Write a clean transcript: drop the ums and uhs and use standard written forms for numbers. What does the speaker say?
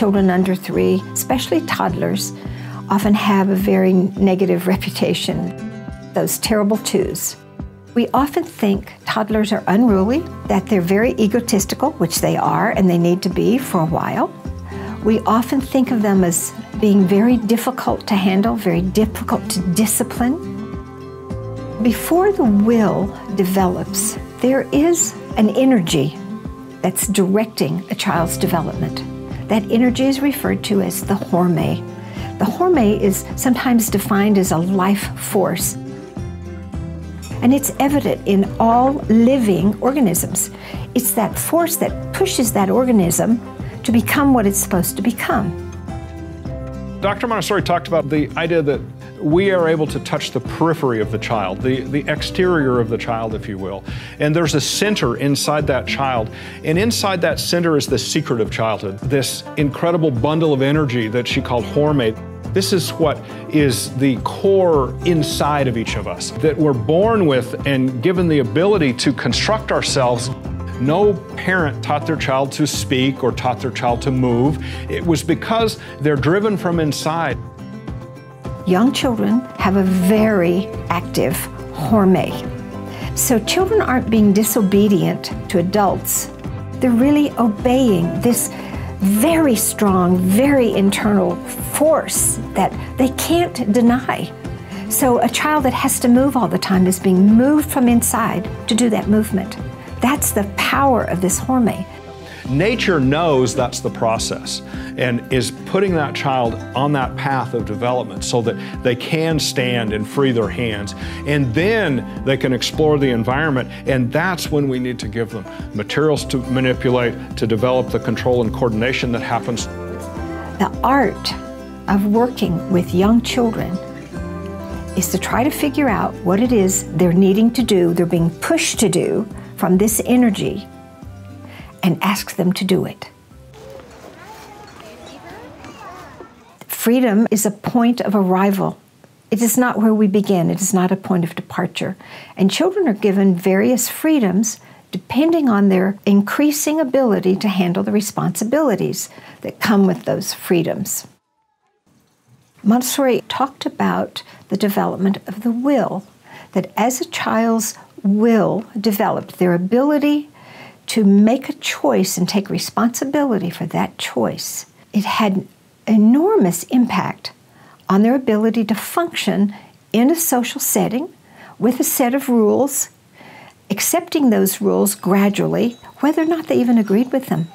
children under 3, especially toddlers, often have a very negative reputation, those terrible twos. We often think toddlers are unruly, that they're very egotistical, which they are and they need to be for a while. We often think of them as being very difficult to handle, very difficult to discipline. Before the will develops, there is an energy that's directing a child's development. That energy is referred to as the Hормé. The Hормé is sometimes defined as a life force. And it's evident in all living organisms. It's that force that pushes that organism to become what it's supposed to become. Dr. Montessori talked about the idea that we are able to touch the periphery of the child, the exterior of the child, if you will. And there's a center inside that child. And inside that center is the secret of childhood, this incredible bundle of energy that she called Hормé. This is what is the core inside of each of us, that we're born with and given the ability to construct ourselves. No parent taught their child to speak or taught their child to move. It was because they're driven from inside. Young children have a very active Hормé. So children aren't being disobedient to adults. They're really obeying this very strong, very internal force that they can't deny. So a child that has to move all the time is being moved from inside to do that movement. That's the power of this Hормé. Nature knows that's the process and is putting that child on that path of development so that they can stand and free their hands. And then they can explore the environment, and that's when we need to give them materials to manipulate, to develop the control and coordination that happens. The art of working with young children is to try to figure out what it is they're needing to do, they're being pushed to do from this energy, and ask them to do it. Freedom is a point of arrival. It is not where we begin. It is not a point of departure. And children are given various freedoms depending on their increasing ability to handle the responsibilities that come with those freedoms. Montessori talked about the development of the will, that as a child's will developed, their ability to make a choice and take responsibility for that choice, it had enormous impact on their ability to function in a social setting with a set of rules, accepting those rules gradually, whether or not they even agreed with them.